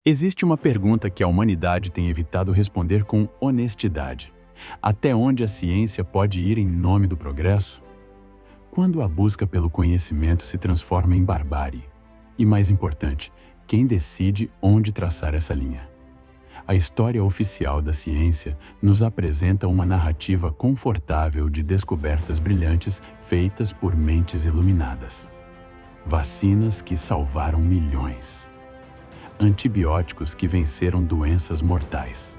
Existe uma pergunta que a humanidade tem evitado responder com honestidade: até onde a ciência pode ir em nome do progresso? Quando a busca pelo conhecimento se transforma em barbárie? E mais importante, quem decide onde traçar essa linha? A história oficial da ciência nos apresenta uma narrativa confortável de descobertas brilhantes feitas por mentes iluminadas. Vacinas que salvaram milhões. Antibióticos que venceram doenças mortais.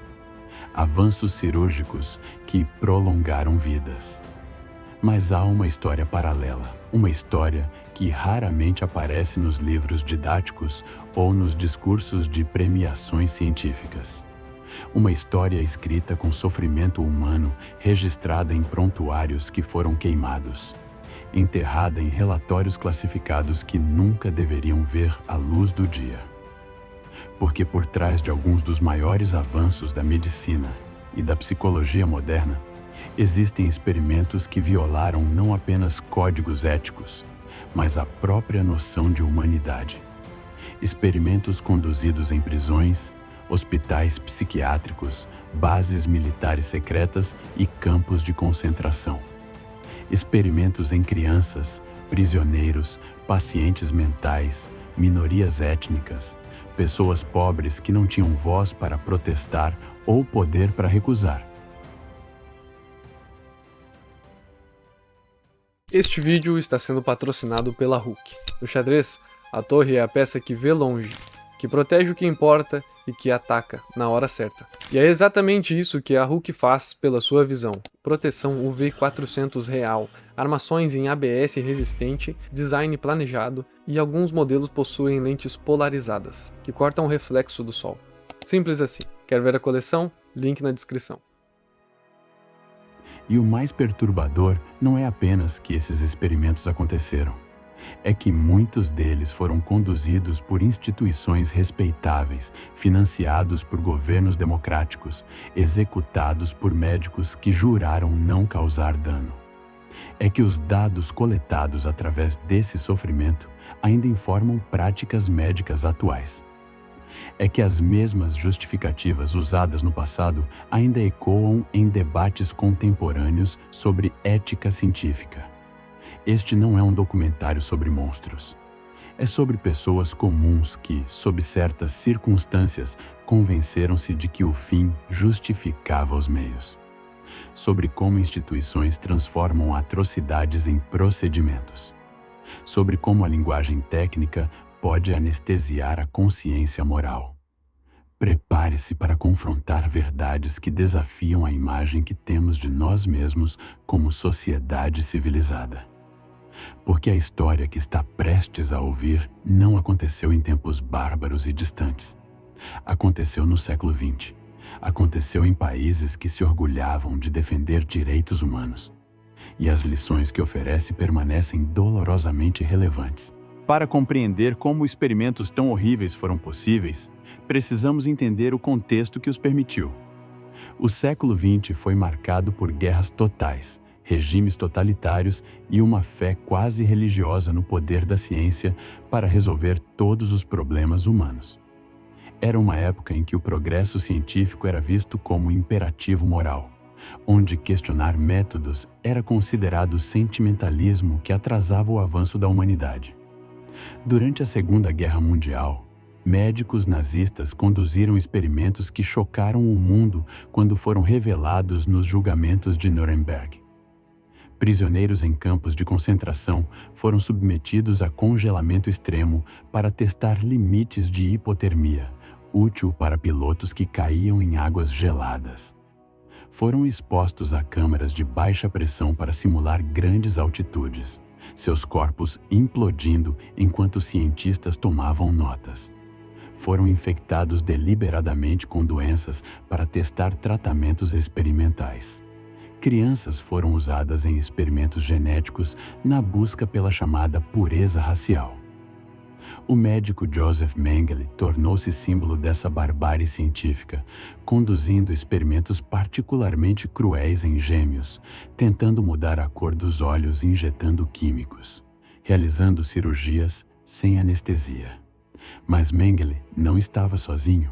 Avanços cirúrgicos que prolongaram vidas. Mas há uma história paralela, uma história que raramente aparece nos livros didáticos ou nos discursos de premiações científicas. Uma história escrita com sofrimento humano, registrada em prontuários que foram queimados, enterrada em relatórios classificados que nunca deveriam ver a luz do dia. Porque por trás de alguns dos maiores avanços da medicina e da psicologia moderna, existem experimentos que violaram não apenas códigos éticos, mas a própria noção de humanidade. Experimentos conduzidos em prisões, hospitais psiquiátricos, bases militares secretas e campos de concentração. Experimentos em crianças, prisioneiros, pacientes mentais, minorias étnicas, pessoas pobres que não tinham voz para protestar ou poder para recusar. Este vídeo está sendo patrocinado pela Hulk. No xadrez, a torre é a peça que vê longe, que protege o que importa e que ataca na hora certa. E é exatamente isso que a Hulk faz pela sua visão. Proteção UV400 real, armações em ABS resistente, design planejado e alguns modelos possuem lentes polarizadas, que cortam o reflexo do sol. Simples assim. Quer ver a coleção? Link na descrição. E o mais perturbador não é apenas que esses experimentos aconteceram. É que muitos deles foram conduzidos por instituições respeitáveis, financiados por governos democráticos, executados por médicos que juraram não causar dano. É que os dados coletados através desse sofrimento ainda informam práticas médicas atuais. É que as mesmas justificativas usadas no passado ainda ecoam em debates contemporâneos sobre ética científica. Este não é um documentário sobre monstros. É sobre pessoas comuns que, sob certas circunstâncias, convenceram-se de que o fim justificava os meios. Sobre como instituições transformam atrocidades em procedimentos. Sobre como a linguagem técnica pode anestesiar a consciência moral. Prepare-se para confrontar verdades que desafiam a imagem que temos de nós mesmos como sociedade civilizada. Porque a história que está prestes a ouvir não aconteceu em tempos bárbaros e distantes. Aconteceu no século XX. Aconteceu em países que se orgulhavam de defender direitos humanos. E as lições que oferece permanecem dolorosamente relevantes. Para compreender como experimentos tão horríveis foram possíveis, precisamos entender o contexto que os permitiu. O século XX foi marcado por guerras totais, regimes totalitários e uma fé quase religiosa no poder da ciência para resolver todos os problemas humanos. Era uma época em que o progresso científico era visto como imperativo moral, onde questionar métodos era considerado sentimentalismo que atrasava o avanço da humanidade. Durante a Segunda Guerra Mundial, médicos nazistas conduziram experimentos que chocaram o mundo quando foram revelados nos julgamentos de Nuremberg. Prisioneiros em campos de concentração foram submetidos a congelamento extremo para testar limites de hipotermia, útil para pilotos que caíam em águas geladas. Foram expostos a câmaras de baixa pressão para simular grandes altitudes, seus corpos implodindo enquanto cientistas tomavam notas. Foram infectados deliberadamente com doenças para testar tratamentos experimentais. Crianças foram usadas em experimentos genéticos na busca pela chamada pureza racial. O médico Joseph Mengele tornou-se símbolo dessa barbárie científica, conduzindo experimentos particularmente cruéis em gêmeos, tentando mudar a cor dos olhos injetando químicos, realizando cirurgias sem anestesia, Mas Mengele não estava sozinho.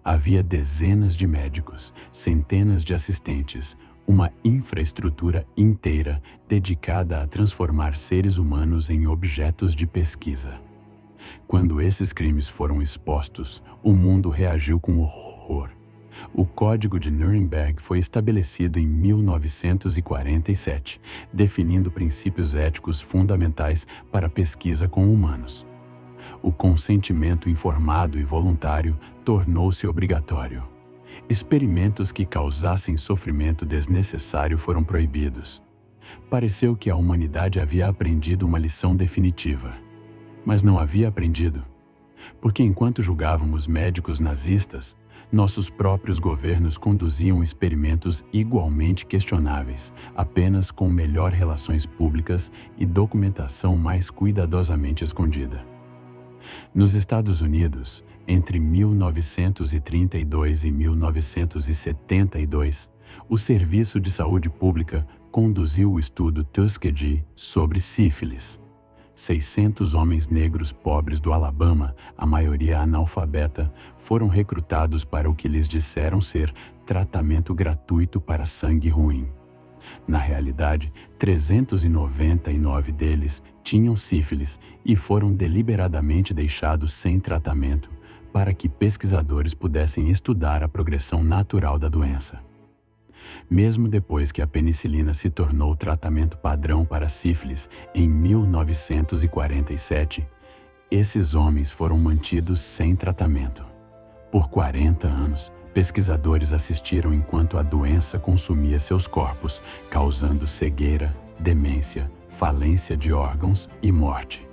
Havia dezenas de médicos, centenas de assistentes, uma infraestrutura inteira dedicada a transformar seres humanos em objetos de pesquisa. Quando esses crimes foram expostos, o mundo reagiu com horror. O Código de Nuremberg foi estabelecido em 1947, definindo princípios éticos fundamentais para a pesquisa com humanos. O consentimento informado e voluntário tornou-se obrigatório. Experimentos que causassem sofrimento desnecessário foram proibidos. Pareceu que a humanidade havia aprendido uma lição definitiva. Mas não havia aprendido. Porque enquanto julgávamos médicos nazistas, nossos próprios governos conduziam experimentos igualmente questionáveis, apenas com melhor relações públicas e documentação mais cuidadosamente escondida. Nos Estados Unidos, entre 1932 e 1972, o Serviço de Saúde Pública conduziu o estudo Tuskegee sobre sífilis. 600 homens negros pobres do Alabama, a maioria analfabeta, foram recrutados para o que lhes disseram ser tratamento gratuito para sangue ruim. Na realidade, 399 deles tinham sífilis e foram deliberadamente deixados sem tratamento para que pesquisadores pudessem estudar a progressão natural da doença. Mesmo depois que a penicilina se tornou o tratamento padrão para sífilis em 1947, esses homens foram mantidos sem tratamento. Por 40 anos, pesquisadores assistiram enquanto a doença consumia seus corpos, causando cegueira, demência, falência de órgãos e morte.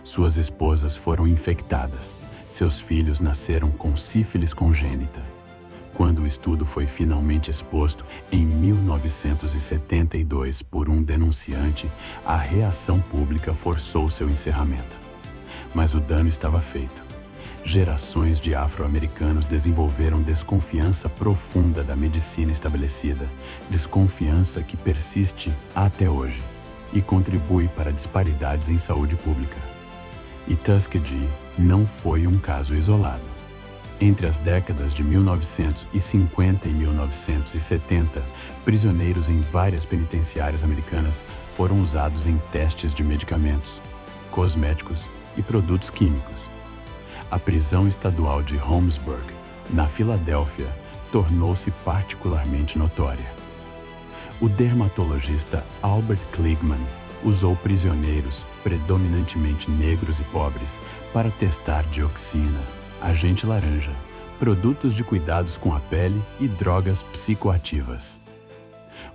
Suas esposas foram infectadas. Seus filhos nasceram com sífilis congênita. Quando o estudo foi finalmente exposto em 1972 por um denunciante, a reação pública forçou seu encerramento. Mas o dano estava feito. Gerações de afro-americanos desenvolveram desconfiança profunda da medicina estabelecida, desconfiança que persiste até hoje e contribui para disparidades em saúde pública. E Tuskegee não foi um caso isolado. Entre as décadas de 1950 e 1970, prisioneiros em várias penitenciárias americanas foram usados em testes de medicamentos, cosméticos e produtos químicos. A prisão estadual de Holmesburg, na Filadélfia, tornou-se particularmente notória. O dermatologista Albert Kligman usou prisioneiros, predominantemente negros e pobres, para testar dioxina, agente laranja, produtos de cuidados com a pele e drogas psicoativas.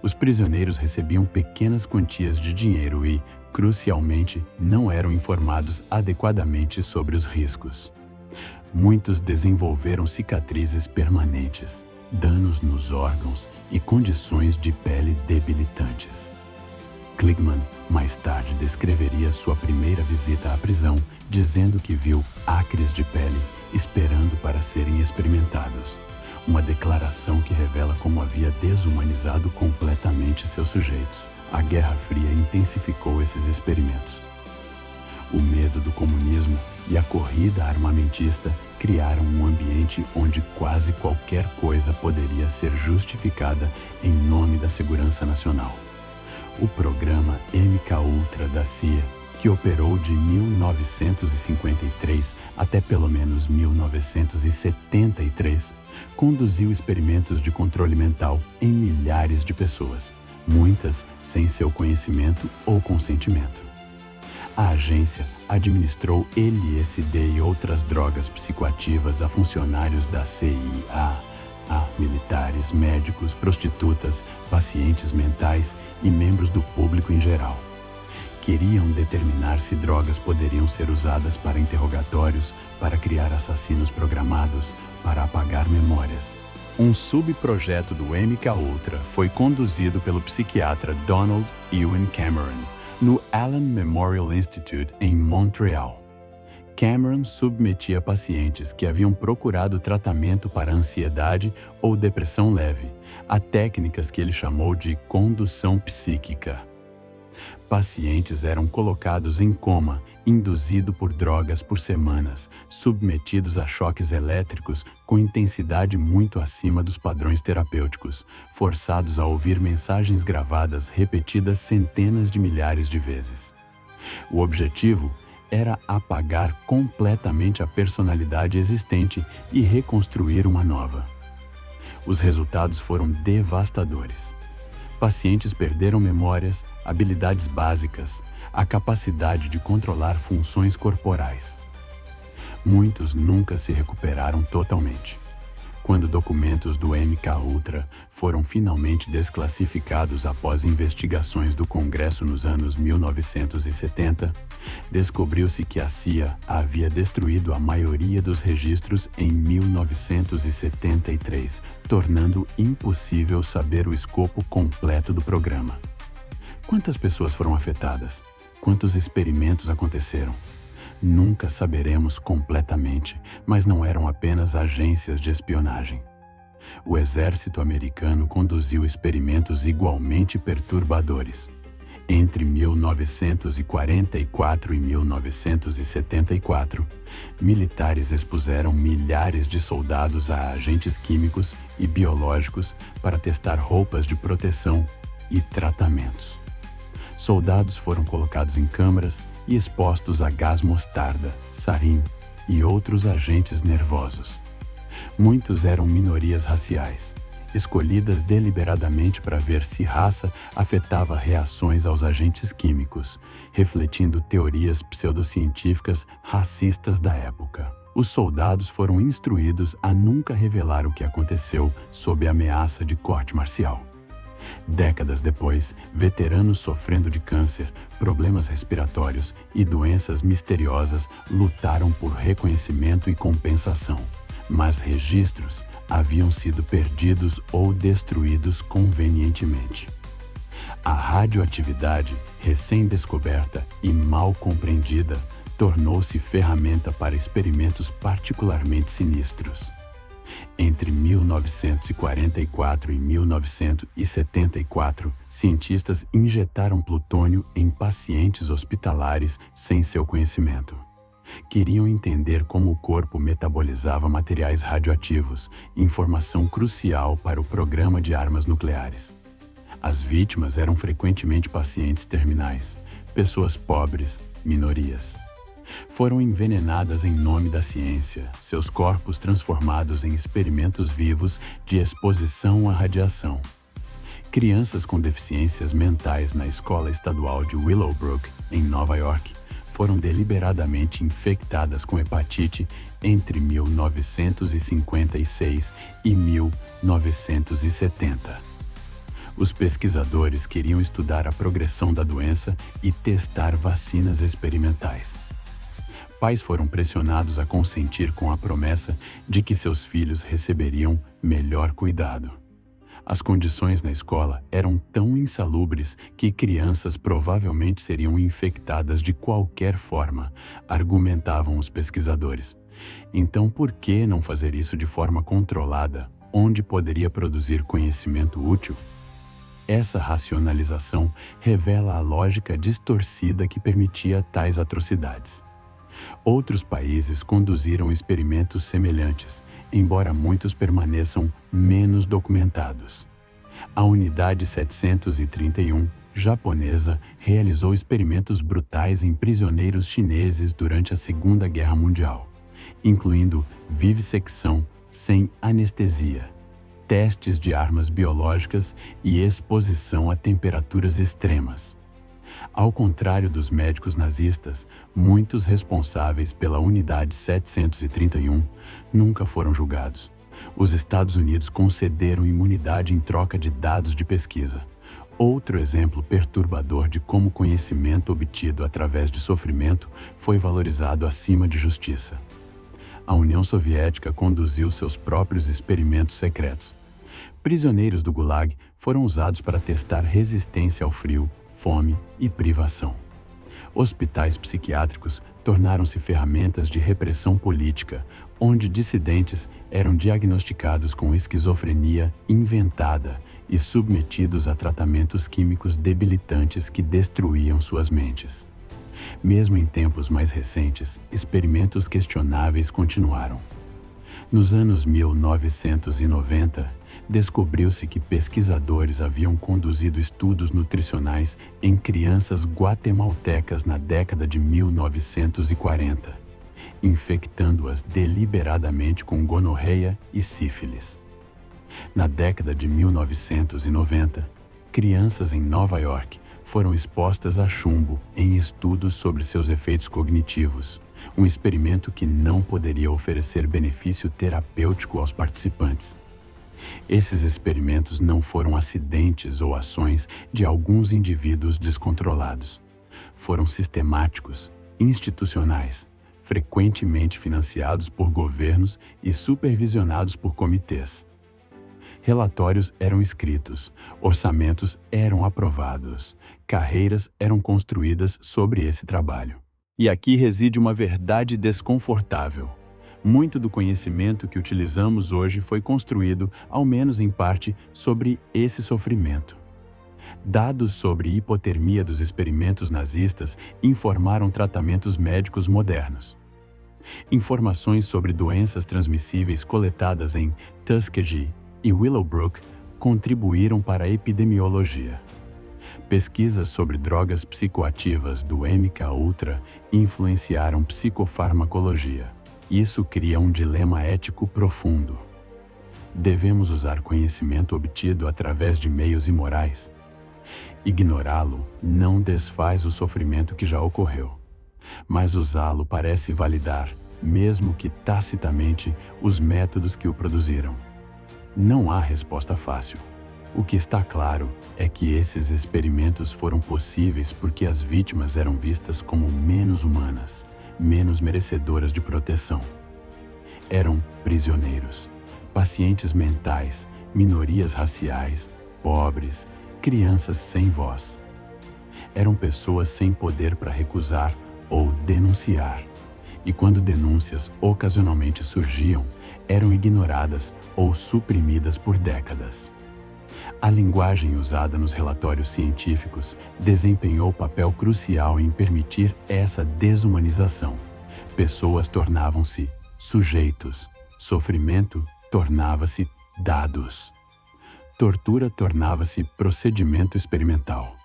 Os prisioneiros recebiam pequenas quantias de dinheiro e, crucialmente, não eram informados adequadamente sobre os riscos. Muitos desenvolveram cicatrizes permanentes, danos nos órgãos e condições de pele debilitantes. Kligman mais tarde descreveria sua primeira visita à prisão, dizendo que viu acres de pele esperando para serem experimentados. Uma declaração que revela como havia desumanizado completamente seus sujeitos. A Guerra Fria intensificou esses experimentos. O medo do comunismo e a corrida armamentista criaram um ambiente onde quase qualquer coisa poderia ser justificada em nome da segurança nacional. O programa MKUltra da CIA, que operou de 1953 até pelo menos 1973, conduziu experimentos de controle mental em milhares de pessoas, muitas sem seu conhecimento ou consentimento. A agência administrou LSD e outras drogas psicoativas a funcionários da CIA, a militares, médicos, prostitutas, pacientes mentais e membros do público em geral. Queriam determinar se drogas poderiam ser usadas para interrogatórios, para criar assassinos programados, para apagar memórias. Um subprojeto do MKUltra foi conduzido pelo psiquiatra Donald Ewan Cameron, no Allen Memorial Institute, em Montreal. Cameron submetia pacientes que haviam procurado tratamento para ansiedade ou depressão leve a técnicas que ele chamou de condução psíquica. Pacientes eram colocados em coma induzido por drogas por semanas, submetidos a choques elétricos com intensidade muito acima dos padrões terapêuticos, forçados a ouvir mensagens gravadas repetidas centenas de milhares de vezes. O objetivo era apagar completamente a personalidade existente e reconstruir uma nova. Os resultados foram devastadores. Pacientes perderam memórias, habilidades básicas, a capacidade de controlar funções corporais. Muitos nunca se recuperaram totalmente. Quando documentos do MKUltra foram finalmente desclassificados após investigações do Congresso nos anos 1970, descobriu-se que a CIA havia destruído a maioria dos registros em 1973, tornando impossível saber o escopo completo do programa. Quantas pessoas foram afetadas? Quantos experimentos aconteceram? Nunca saberemos completamente, mas não eram apenas agências de espionagem. O exército americano conduziu experimentos igualmente perturbadores. Entre 1944 e 1974, militares expuseram milhares de soldados a agentes químicos e biológicos para testar roupas de proteção e tratamentos. Soldados foram colocados em câmaras e expostos a gás mostarda, sarin e outros agentes nervosos. Muitos eram minorias raciais, escolhidas deliberadamente para ver se raça afetava reações aos agentes químicos, refletindo teorias pseudocientíficas racistas da época. Os soldados foram instruídos a nunca revelar o que aconteceu sob ameaça de corte marcial. Décadas depois, veteranos sofrendo de câncer, problemas respiratórios e doenças misteriosas lutaram por reconhecimento e compensação, mas registros haviam sido perdidos ou destruídos convenientemente. A radioatividade, recém-descoberta e mal compreendida, tornou-se ferramenta para experimentos particularmente sinistros. Entre 1944 e 1974, cientistas injetaram plutônio em pacientes hospitalares sem seu conhecimento. Queriam entender como o corpo metabolizava materiais radioativos, informação crucial para o programa de armas nucleares. As vítimas eram frequentemente pacientes terminais, pessoas pobres, minorias. Foram envenenadas em nome da ciência, seus corpos transformados em experimentos vivos de exposição à radiação. Crianças com deficiências mentais na escola estadual de Willowbrook, em Nova York, foram deliberadamente infectadas com hepatite entre 1956 e 1970. Os pesquisadores queriam estudar a progressão da doença e testar vacinas experimentais. Pais foram pressionados a consentir com a promessa de que seus filhos receberiam melhor cuidado. As condições na escola eram tão insalubres que crianças provavelmente seriam infectadas de qualquer forma, argumentavam os pesquisadores. Então, por que não fazer isso de forma controlada, onde poderia produzir conhecimento útil? Essa racionalização revela a lógica distorcida que permitia tais atrocidades. Outros países conduziram experimentos semelhantes, embora muitos permaneçam menos documentados. A Unidade 731, japonesa, realizou experimentos brutais em prisioneiros chineses durante a Segunda Guerra Mundial, incluindo vivissecção sem anestesia, testes de armas biológicas e exposição a temperaturas extremas. Ao contrário dos médicos nazistas, muitos responsáveis pela Unidade 731 nunca foram julgados. Os Estados Unidos concederam imunidade em troca de dados de pesquisa. Outro exemplo perturbador de como conhecimento obtido através de sofrimento foi valorizado acima de justiça. A União Soviética conduziu seus próprios experimentos secretos. Prisioneiros do Gulag foram usados para testar resistência ao frio, fome e privação. Hospitais psiquiátricos tornaram-se ferramentas de repressão política, onde dissidentes eram diagnosticados com esquizofrenia inventada e submetidos a tratamentos químicos debilitantes que destruíam suas mentes. Mesmo em tempos mais recentes, experimentos questionáveis continuaram. Nos anos 1990, descobriu-se que pesquisadores haviam conduzido estudos nutricionais em crianças guatemaltecas na década de 1940, infectando-as deliberadamente com gonorreia e sífilis. Na década de 1990, crianças em Nova York foram expostas a chumbo em estudos sobre seus efeitos cognitivos, um experimento que não poderia oferecer benefício terapêutico aos participantes. Esses experimentos não foram acidentes ou ações de alguns indivíduos descontrolados. Foram sistemáticos, institucionais, frequentemente financiados por governos e supervisionados por comitês. Relatórios eram escritos, orçamentos eram aprovados, carreiras eram construídas sobre esse trabalho. E aqui reside uma verdade desconfortável. Muito do conhecimento que utilizamos hoje foi construído, ao menos em parte, sobre esse sofrimento. Dados sobre hipotermia dos experimentos nazistas informaram tratamentos médicos modernos. Informações sobre doenças transmissíveis coletadas em Tuskegee e Willowbrook contribuíram para a epidemiologia. Pesquisas sobre drogas psicoativas do MKUltra influenciaram psicofarmacologia. Isso cria um dilema ético profundo. Devemos usar conhecimento obtido através de meios imorais? Ignorá-lo não desfaz o sofrimento que já ocorreu, mas usá-lo parece validar, mesmo que tacitamente, os métodos que o produziram. Não há resposta fácil. O que está claro é que esses experimentos foram possíveis porque as vítimas eram vistas como menos humanas, menos merecedoras de proteção. Eram prisioneiros, pacientes mentais, minorias raciais, pobres, crianças sem voz. Eram pessoas sem poder para recusar ou denunciar. E quando denúncias ocasionalmente surgiam, eram ignoradas ou suprimidas por décadas. A linguagem usada nos relatórios científicos desempenhou papel crucial em permitir essa desumanização. Pessoas tornavam-se sujeitos, sofrimento tornava-se dados, tortura tornava-se procedimento experimental.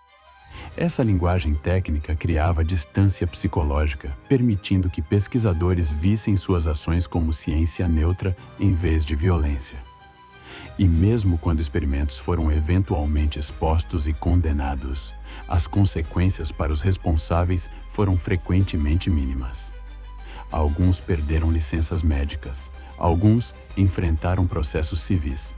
Essa linguagem técnica criava distância psicológica, permitindo que pesquisadores vissem suas ações como ciência neutra em vez de violência. E mesmo quando experimentos foram eventualmente expostos e condenados, as consequências para os responsáveis foram frequentemente mínimas. Alguns perderam licenças médicas, alguns enfrentaram processos civis.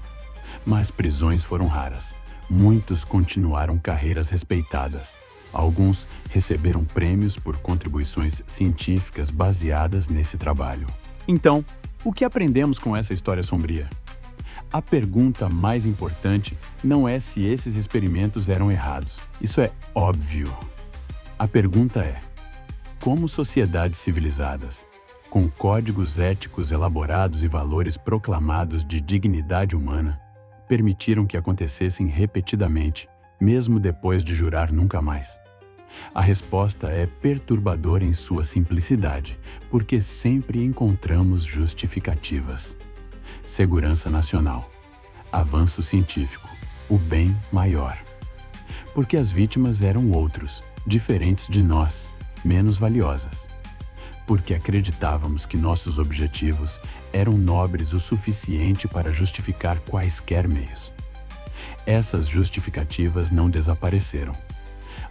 Mas prisões foram raras. Muitos continuaram carreiras respeitadas. Alguns receberam prêmios por contribuições científicas baseadas nesse trabalho. Então, o que aprendemos com essa história sombria? A pergunta mais importante não é se esses experimentos eram errados. Isso é óbvio. A pergunta é: como sociedades civilizadas, com códigos éticos elaborados e valores proclamados de dignidade humana, permitiram que acontecessem repetidamente, mesmo depois de jurar nunca mais? A resposta é perturbadora em sua simplicidade, porque sempre encontramos justificativas. Segurança nacional, avanço científico, o bem maior. Porque as vítimas eram outros, diferentes de nós, menos valiosas. Porque acreditávamos que nossos objetivos eram nobres o suficiente para justificar quaisquer meios. Essas justificativas não desapareceram.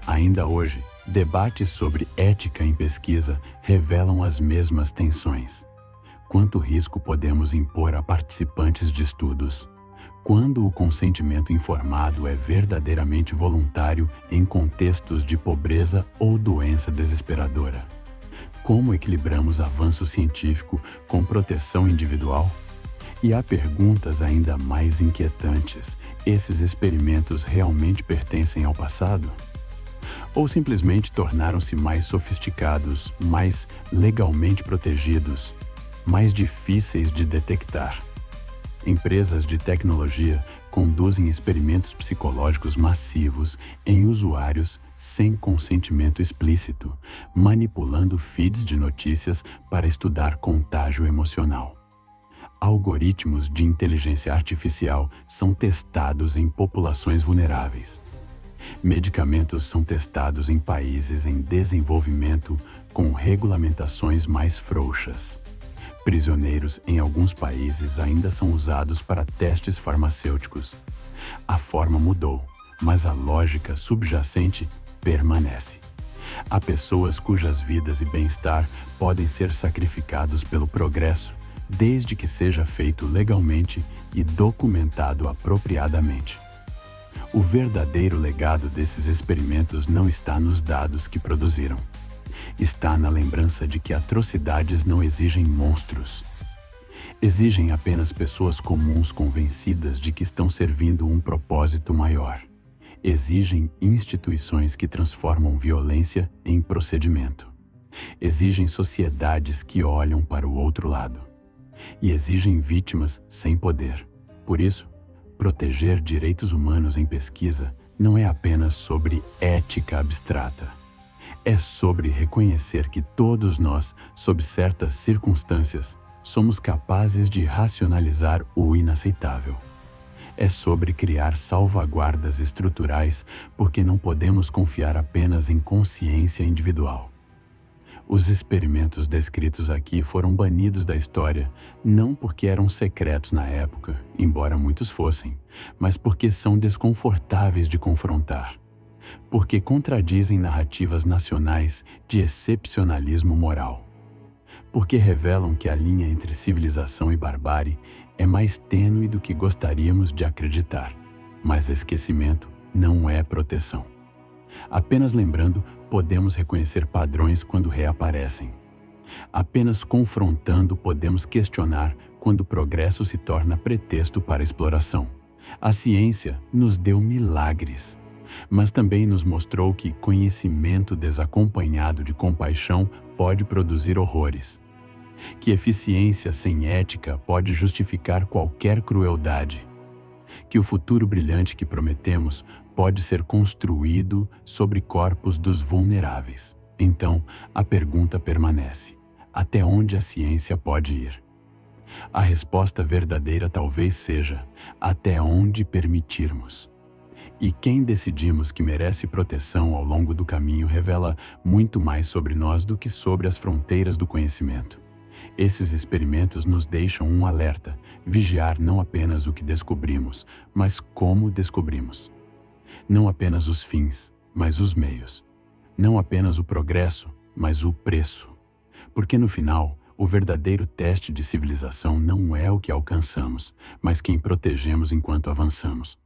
Ainda hoje, debates sobre ética em pesquisa revelam as mesmas tensões. Quanto risco podemos impor a participantes de estudos? Quando o consentimento informado é verdadeiramente voluntário em contextos de pobreza ou doença desesperadora? Como equilibramos avanço científico com proteção individual? E há perguntas ainda mais inquietantes: esses experimentos realmente pertencem ao passado? Ou simplesmente tornaram-se mais sofisticados, mais legalmente protegidos, mais difíceis de detectar? Empresas de tecnologia conduzem experimentos psicológicos massivos em usuários sem consentimento explícito, manipulando feeds de notícias para estudar contágio emocional. Algoritmos de inteligência artificial são testados em populações vulneráveis. Medicamentos são testados em países em desenvolvimento com regulamentações mais frouxas. Prisioneiros em alguns países ainda são usados para testes farmacêuticos. A forma mudou, mas a lógica subjacente permanece. Há pessoas cujas vidas e bem-estar podem ser sacrificados pelo progresso, desde que seja feito legalmente e documentado apropriadamente. O verdadeiro legado desses experimentos não está nos dados que produziram. Está na lembrança de que atrocidades não exigem monstros. Exigem apenas pessoas comuns convencidas de que estão servindo um propósito maior. Exigem instituições que transformam violência em procedimento. Exigem sociedades que olham para o outro lado. E exigem vítimas sem poder. Por isso, proteger direitos humanos em pesquisa não é apenas sobre ética abstrata. É sobre reconhecer que todos nós, sob certas circunstâncias, somos capazes de racionalizar o inaceitável. É sobre criar salvaguardas estruturais porque não podemos confiar apenas em consciência individual. Os experimentos descritos aqui foram banidos da história, não porque eram secretos na época, embora muitos fossem, mas porque são desconfortáveis de confrontar. Porque contradizem narrativas nacionais de excepcionalismo moral. Porque revelam que a linha entre civilização e barbárie é mais tênue do que gostaríamos de acreditar. Mas esquecimento não é proteção. Apenas lembrando, podemos reconhecer padrões quando reaparecem. Apenas confrontando, podemos questionar quando o progresso se torna pretexto para exploração. A ciência nos deu milagres, mas também nos mostrou que conhecimento desacompanhado de compaixão pode produzir horrores. Que eficiência sem ética pode justificar qualquer crueldade. Que o futuro brilhante que prometemos pode ser construído sobre corpos dos vulneráveis. Então, a pergunta permanece: até onde a ciência pode ir? A resposta verdadeira talvez seja: até onde permitirmos. E quem decidimos que merece proteção ao longo do caminho revela muito mais sobre nós do que sobre as fronteiras do conhecimento. Esses experimentos nos deixam um alerta: vigiar não apenas o que descobrimos, mas como descobrimos. Não apenas os fins, mas os meios. Não apenas o progresso, mas o preço. Porque no final, o verdadeiro teste de civilização não é o que alcançamos, mas quem protegemos enquanto avançamos.